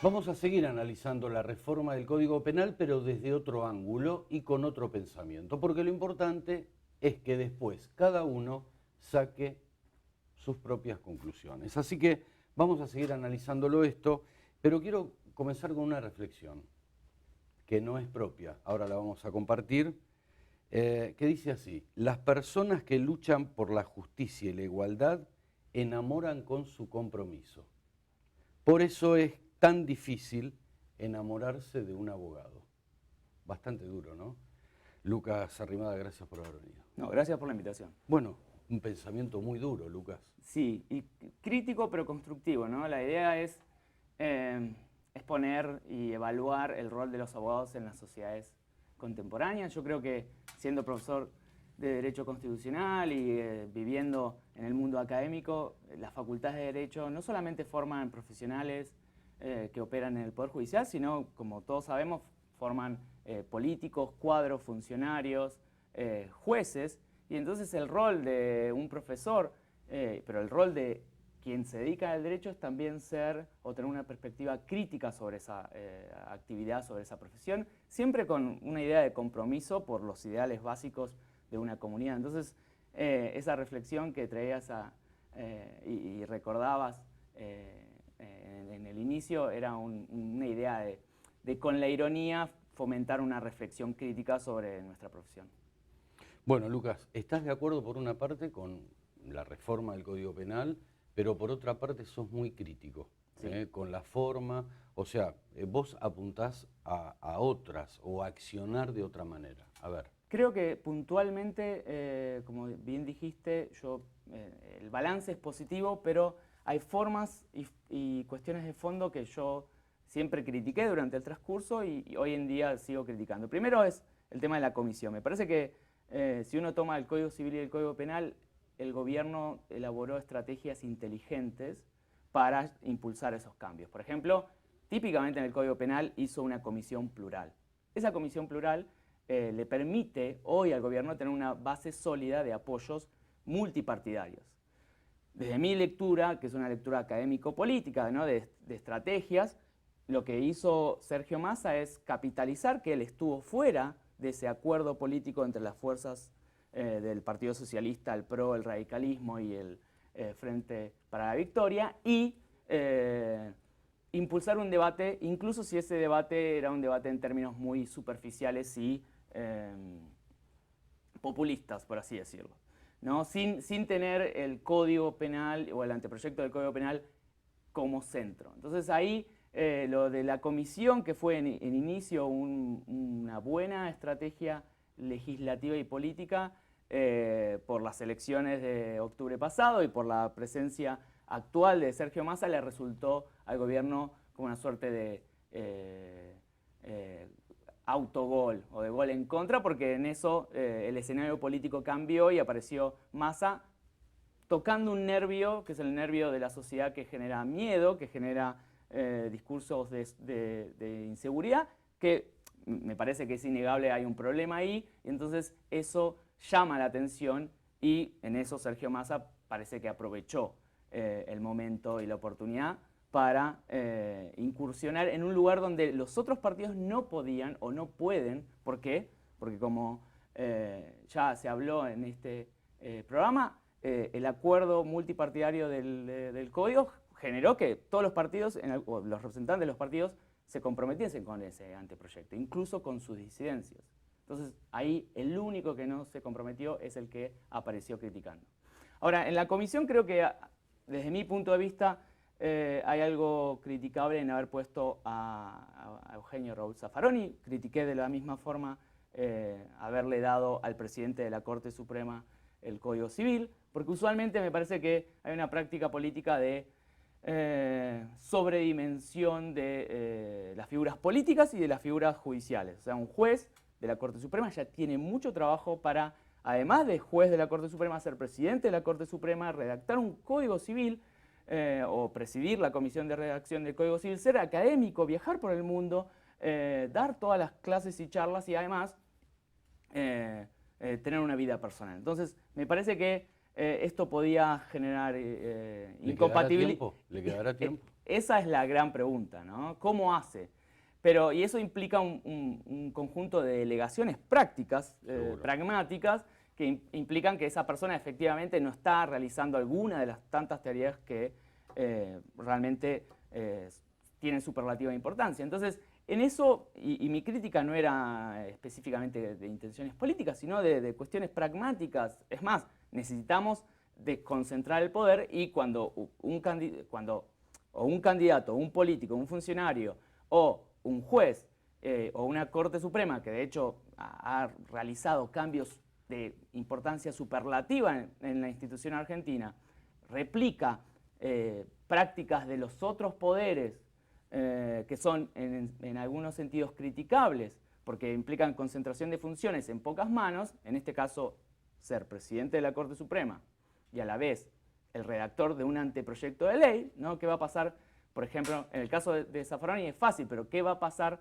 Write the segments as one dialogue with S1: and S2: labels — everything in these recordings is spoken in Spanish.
S1: Vamos a seguir analizando la reforma del Código Penal, pero desde otro ángulo y con otro pensamiento, porque lo importante es que después cada uno saque sus propias conclusiones. Así que vamos a seguir analizándolo esto, pero quiero comenzar con una reflexión que no es propia, ahora la vamos a compartir, que dice así: las personas que luchan por la justicia y la igualdad enamoran con su compromiso. Por eso es tan difícil enamorarse de un abogado. Bastante duro, ¿no? Lucas Arrimada, gracias por haber venido.
S2: No, gracias por la invitación.
S1: Bueno, un pensamiento muy duro, Lucas.
S2: Sí, y crítico pero constructivo, ¿no? La idea es exponer y evaluar el rol de los abogados en las sociedades contemporáneas. Yo creo que siendo profesor de Derecho Constitucional y viviendo en el mundo académico, las facultades de Derecho no solamente forman profesionales que operan en el Poder Judicial, sino, como todos sabemos, forman políticos, cuadros, funcionarios, jueces, y entonces el rol de un profesor, pero el rol de quien se dedica al derecho es también ser o tener una perspectiva crítica sobre esa actividad, sobre esa profesión, siempre con una idea de compromiso por los ideales básicos de una comunidad. Entonces, esa reflexión que traías y recordabas en el inicio era una idea de con la ironía fomentar una reflexión crítica sobre nuestra profesión.
S1: Bueno, Lucas, ¿estás de acuerdo por una parte con la reforma del Código Penal, pero por otra parte sos muy crítico
S2: Sí.
S1: con la forma? O sea, vos apuntás a otras o a accionar de otra manera. A ver.
S2: Creo que puntualmente, como bien dijiste, el balance es positivo, pero hay formas y cuestiones de fondo que yo siempre critiqué durante el transcurso y hoy en día sigo criticando. Primero es el tema de la comisión. Me parece que si uno toma el Código Civil y el Código Penal, el gobierno elaboró estrategias inteligentes para impulsar esos cambios. Por ejemplo, típicamente en el Código Penal hizo una comisión plural. Esa comisión plural le permite hoy al gobierno tener una base sólida de apoyos multipartidarios. Desde mi lectura, que es una lectura académico-política, ¿no? de estrategias, lo que hizo Sergio Massa es capitalizar que él estuvo fuera de ese acuerdo político entre las fuerzas del Partido Socialista, el PRO, el radicalismo y el Frente para la Victoria, y impulsar un debate, incluso si ese debate era un debate en términos muy superficiales y populistas, por así decirlo, ¿no? Sin tener el Código Penal o el anteproyecto del Código Penal como centro. Entonces ahí lo de la comisión, que fue en inicio una buena estrategia legislativa y política por las elecciones de octubre pasado y por la presencia actual de Sergio Massa, le resultó al gobierno como una suerte de autogol o de gol en contra, porque en eso el escenario político cambió y apareció Massa tocando un nervio, que es el nervio de la sociedad que genera miedo, que genera discursos de inseguridad, que me parece que es innegable, hay un problema ahí, y entonces eso llama la atención y en eso Sergio Massa parece que aprovechó el momento y la oportunidad para incursionar en un lugar donde los otros partidos no podían o no pueden. ¿Por qué? Porque como ya se habló en este programa, el acuerdo multipartidario del Código generó que todos los partidos, o los representantes de los partidos, se comprometiesen con ese anteproyecto, incluso con sus disidencias. Entonces, ahí el único que no se comprometió es el que apareció criticando. Ahora, en la comisión creo que, desde mi punto de vista, hay algo criticable en haber puesto a Eugenio Raúl Zaffaroni. Critiqué de la misma forma haberle dado al presidente de la Corte Suprema el Código Civil, porque usualmente me parece que hay una práctica política de sobredimensión de las figuras políticas y de las figuras judiciales. O sea, un juez de la Corte Suprema ya tiene mucho trabajo para, además de juez de la Corte Suprema, ser presidente de la Corte Suprema, redactar un Código Civil o presidir la comisión de redacción del Código Civil, ser académico, viajar por el mundo, dar todas las clases y charlas y además tener una vida personal. Entonces, me parece que esto podía generar incompatibilidad.
S1: ¿Le quedará tiempo?
S2: Esa es la gran pregunta, ¿no? ¿Cómo hace? Y eso implica un conjunto de delegaciones prácticas, pragmáticas, que implican que esa persona efectivamente no está realizando alguna de las tantas tareas que realmente tienen superlativa importancia. Entonces, en eso, y mi crítica no era específicamente de intenciones políticas, sino de cuestiones pragmáticas. Es más, necesitamos desconcentrar el poder y cuando un candidato, un político, un funcionario o un juez o una Corte Suprema, que de hecho ha realizado cambios de importancia superlativa en la institución argentina, replica prácticas de los otros poderes que son en algunos sentidos criticables, porque implican concentración de funciones en pocas manos, en este caso ser presidente de la Corte Suprema y a la vez el redactor de un anteproyecto de ley, ¿no? ¿Qué va a pasar? Por ejemplo, en el caso de Zaffaroni es fácil, pero ¿qué va a pasar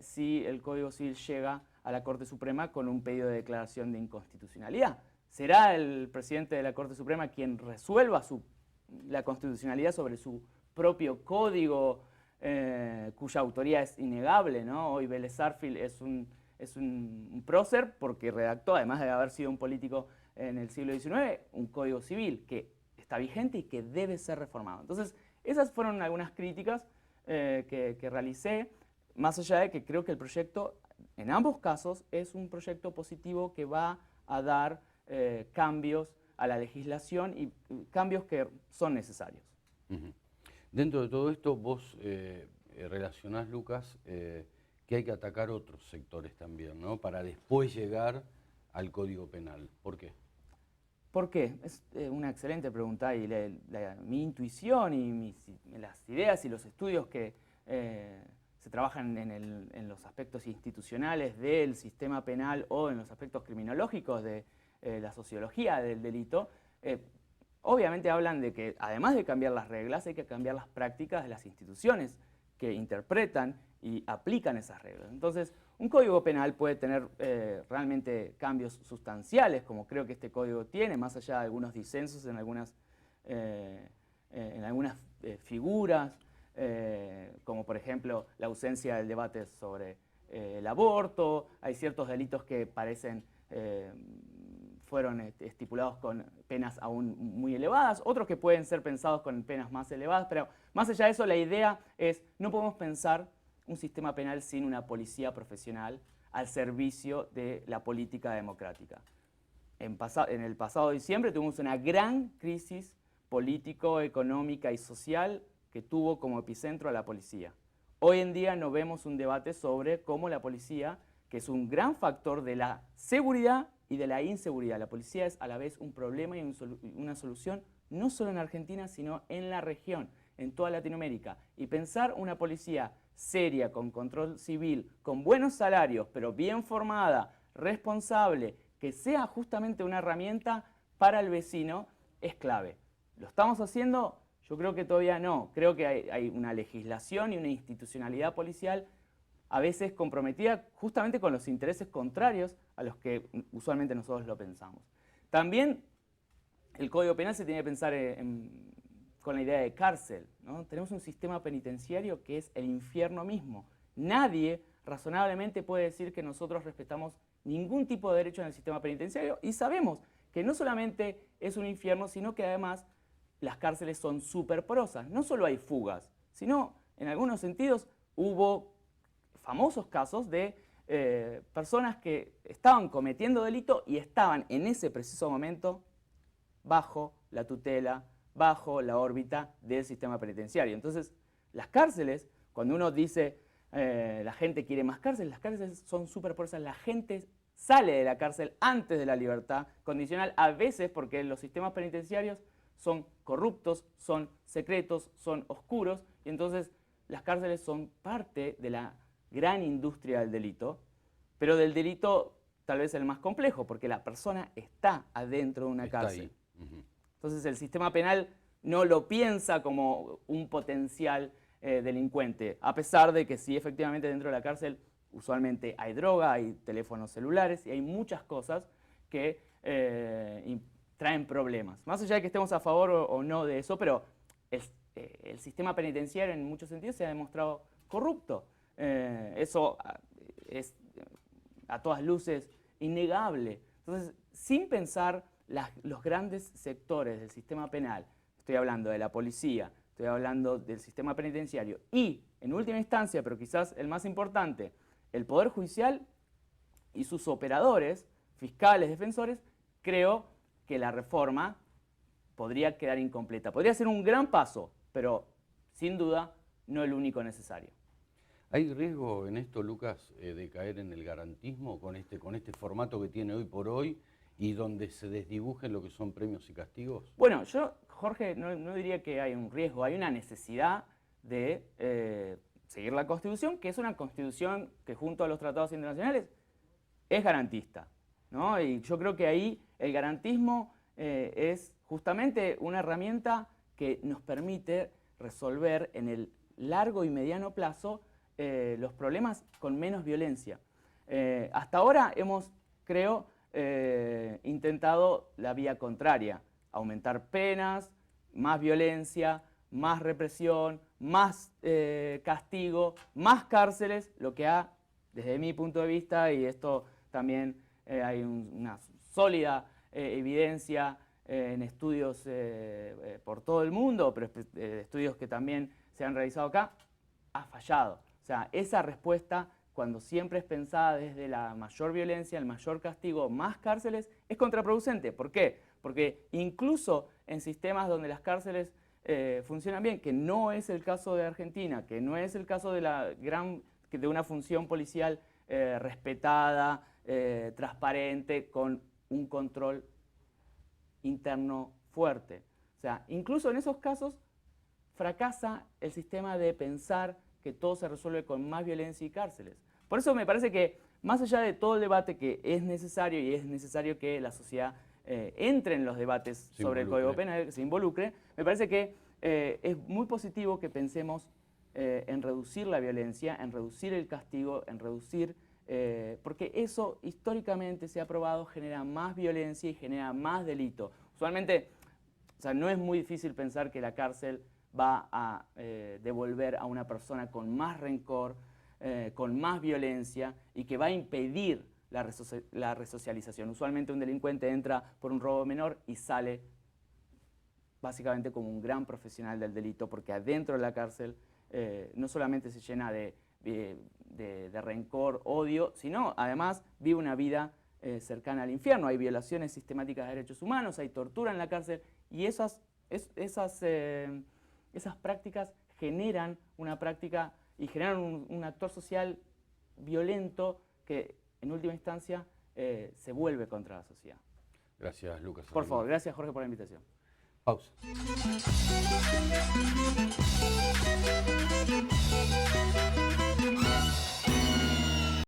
S2: si el Código Civil llega a la Corte Suprema con un pedido de declaración de inconstitucionalidad? ¿Será el presidente de la Corte Suprema quien resuelva la constitucionalidad sobre su propio código, cuya autoría es innegable, ¿no? Hoy Vélez Sarsfield es un prócer porque redactó, además de haber sido un político en el siglo XIX, un código civil que está vigente y que debe ser reformado. Entonces, esas fueron algunas críticas que realicé, más allá de que creo que el proyecto, en ambos casos, es un proyecto positivo que va a dar cambios a la legislación y cambios que son necesarios.
S1: Dentro de todo esto, vos relacionás, Lucas, que hay que atacar otros sectores también, ¿no? Para después llegar al Código Penal. ¿Por qué?
S2: ¿Por qué? Es una excelente pregunta y mi intuición y las ideas y los estudios que se trabajan en los aspectos institucionales del sistema penal o en los aspectos criminológicos de la sociología del delito, obviamente hablan de que además de cambiar las reglas hay que cambiar las prácticas de las instituciones que interpretan y aplican esas reglas. Entonces, un código penal puede tener realmente cambios sustanciales, como creo que este código tiene, más allá de algunos disensos en algunas figuras, como por ejemplo la ausencia del debate sobre el aborto. Hay ciertos delitos que fueron estipulados con penas aún muy elevadas, otros que pueden ser pensados con penas más elevadas, pero más allá de eso la idea es, no podemos pensar un sistema penal sin una policía profesional al servicio de la política democrática. En el pasado diciembre tuvimos una gran crisis político, económica y social que tuvo como epicentro a la policía. Hoy en día no vemos un debate sobre cómo la policía, que es un gran factor de la seguridad y de la inseguridad. La policía es a la vez un problema y una solución, no solo en Argentina, sino en la región, en toda Latinoamérica. Y pensar una policía seria, con control civil, con buenos salarios, pero bien formada, responsable, que sea justamente una herramienta para el vecino, es clave. ¿Lo estamos haciendo? Yo creo que todavía no. Creo que hay una legislación y una institucionalidad policial a veces comprometida justamente con los intereses contrarios a los que usualmente nosotros lo pensamos. También el Código Penal se tiene que pensar con la idea de cárcel, ¿no? Tenemos un sistema penitenciario que es el infierno mismo. Nadie razonablemente puede decir que nosotros respetamos ningún tipo de derecho en el sistema penitenciario y sabemos que no solamente es un infierno, sino que además las cárceles son súper porosas. No solo hay fugas, sino en algunos sentidos hubo famosos casos de personas que estaban cometiendo delito y estaban en ese preciso momento bajo la tutela, bajo la órbita del sistema penitenciario. Entonces, las cárceles, cuando uno dice la gente quiere más cárceles, las cárceles son súper porosas, la gente sale de la cárcel antes de la libertad condicional, a veces porque los sistemas penitenciarios son corruptos, son secretos, son oscuros, y entonces las cárceles son parte de la gran industria del delito, pero del delito tal vez el más complejo, porque la persona está adentro de una cárcel. Entonces el sistema penal no lo piensa como un potencial delincuente, a pesar de que sí, efectivamente dentro de la cárcel usualmente hay droga, hay teléfonos celulares y hay muchas cosas que traen problemas. Más allá de que estemos a favor o no de eso, pero el sistema penitenciario en muchos sentidos se ha demostrado corrupto. Eso es a todas luces innegable. Entonces, sin pensar los grandes sectores del sistema penal, estoy hablando de la policía, estoy hablando del sistema penitenciario y, en última instancia, pero quizás el más importante, el Poder Judicial y sus operadores, fiscales, defensores, creo que la reforma podría quedar incompleta. Podría ser un gran paso, pero sin duda no el único necesario.
S1: ¿Hay riesgo en esto, Lucas, de caer en el garantismo con este formato que tiene hoy por hoy y donde se desdibujen lo que son premios y castigos?
S2: Bueno, yo, Jorge, no diría que hay un riesgo, hay una necesidad de seguir la Constitución, que es una Constitución que junto a los tratados internacionales es garantista, ¿no? Y yo creo que ahí el garantismo es justamente una herramienta que nos permite resolver en el largo y mediano plazo los problemas con menos violencia. Hasta ahora hemos, creo, intentado la vía contraria, aumentar penas, más violencia, más represión, más castigo, más cárceles, lo que ha, desde mi punto de vista, y esto también hay una sólida evidencia en estudios por todo el mundo, pero estudios que también se han realizado acá, ha fallado. O sea, esa respuesta, cuando siempre es pensada desde la mayor violencia, el mayor castigo, más cárceles, es contraproducente. ¿Por qué? Porque incluso en sistemas donde las cárceles funcionan bien, que no es el caso de Argentina, que no es el caso de una función policial respetada, transparente, con un control interno fuerte. O sea, incluso en esos casos fracasa el sistema de pensar que todo se resuelve con más violencia y cárceles. Por eso me parece que, más allá de todo el debate que es necesario, y es necesario que la sociedad entre en los debates sobre el Código Penal, que se involucre, me parece que es muy positivo que pensemos en reducir la violencia, en reducir el castigo, en reducir... porque eso históricamente se ha probado, genera más violencia y genera más delito. Usualmente, o sea, no es muy difícil pensar que la cárcel va a devolver a una persona con más rencor, con más violencia y que va a impedir la resocialización. Usualmente un delincuente entra por un robo menor y sale básicamente como un gran profesional del delito, porque adentro de la cárcel no solamente se llena de rencor, odio, sino además vive una vida cercana al infierno. Hay violaciones sistemáticas de derechos humanos, hay tortura en la cárcel y esas prácticas generan una práctica y generan un actor social violento que en última instancia se vuelve contra la sociedad.
S1: Gracias, Lucas.
S2: Por favor, gracias Jorge por la invitación.
S1: Pausa.